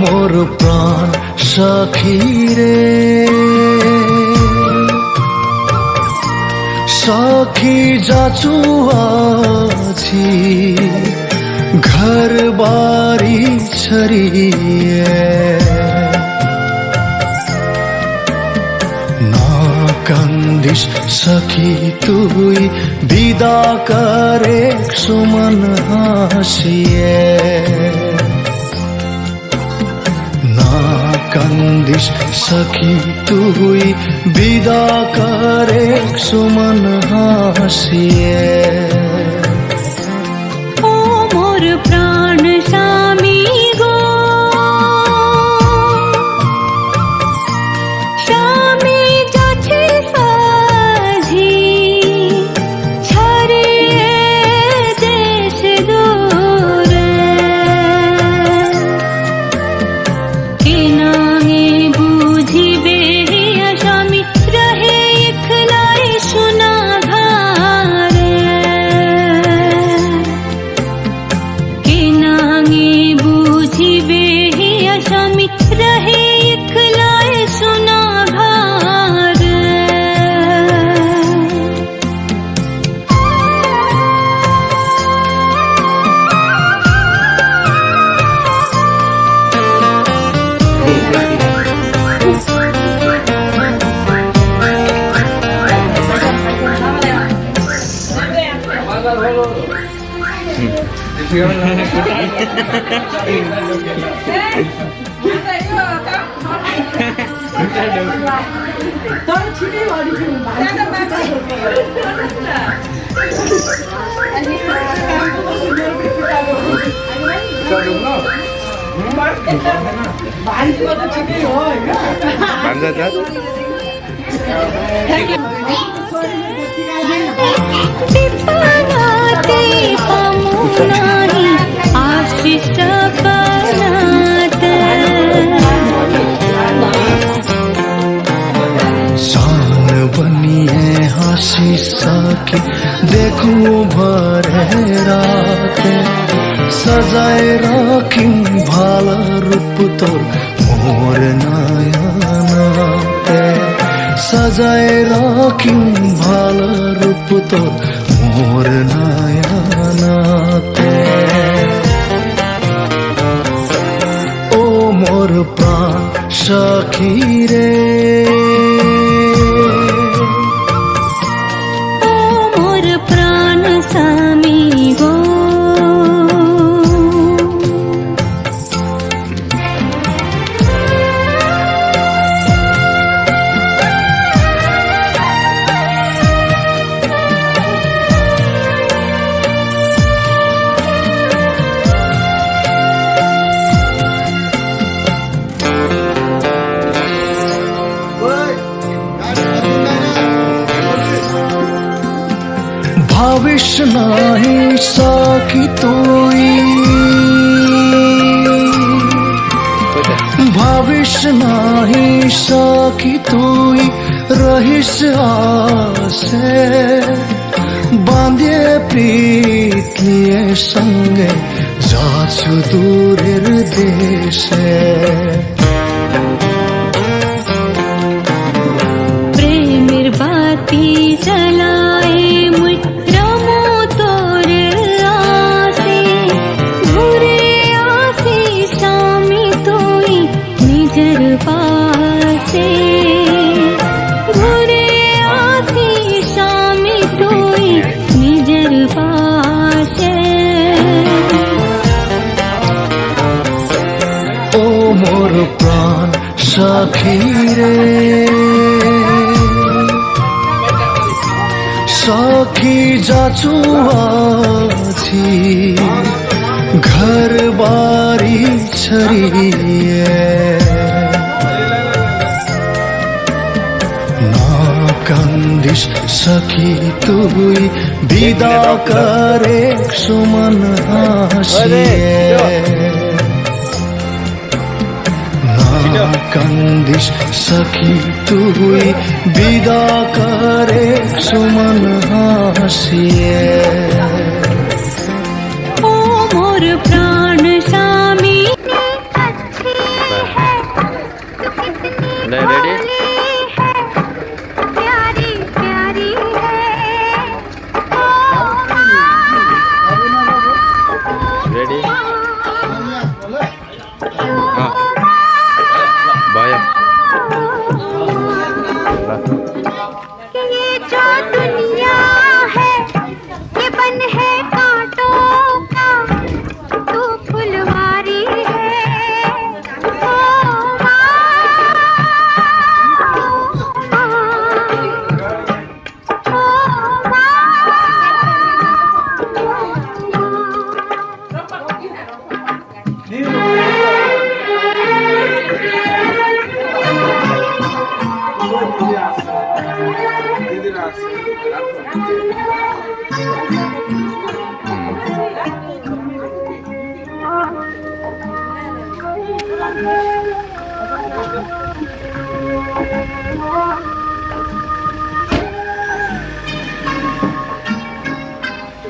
মোর প্রাণ সখী রে, সখী যাচু আছি ঘর বাড়ি ছড়িয়ে, না কান্দিস সখী তুই বিদা করে সুমন হাসিয়ে, না কান্দিস সখী তুই বিদা করে সুমন হাসিয়ে। ও মোর প্রাণ স্বামী গো, স্বামী যাচ্ছে সাজি ছাড়িয়ে দেশ দূরে, কে নাহি বুঝিবে স্বামী রহে একলাই সোনা ঘরে, কে নাহি বুঝিবে স্বামী রহে একলাই সোনা ঘরে। বিপনাতে পামু নাহি আশিস বানাতে, जान बनिए हंसी सके देखू भरे राते, सजाए राखिम भाला रूप तोर मोर नयनाते, सजाए राखिम भाला रूप तोर मोर नयनाते। ओ मोर प्राण सखी रे, ও মোর প্রাণ স্বামী গো। भाविश नाही सखी तुई, भाविश नाही सखी तुई रहिस आसे, बांधे प्रीत लिए संगे जाछु दूरेर देशे, প্রেমের বাতি জ্বালায় মুই রমো তোর আসে, ঘুরে আসি স্বামী তুই নিজের পাশে, ঘুরে আসি স্বামী তুই নিজের পাশে। ओ मोर प्राण सखी रे, सखी जाचु आछि घर बारी छड़िए, ना कांदिस सखी तुई विदा करे सुमन हासिए, ना कांदिस सखी तुई विदा करे सुमन हासिए। ও মোর প্রাণ স্বামী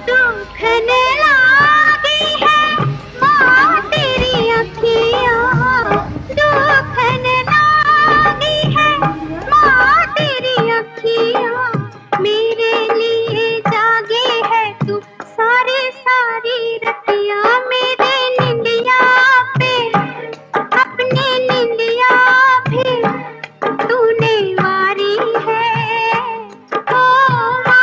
दुखने लागी है माँ तेरी अखियाँ, दुखने लागी है माँ तेरी अखियाँ, मेरे लिए जागे है तू सारी सारी रतियाँ, मेरे निंदिया पे अपनी निंदिया भी तूने वारी है। ओ माँ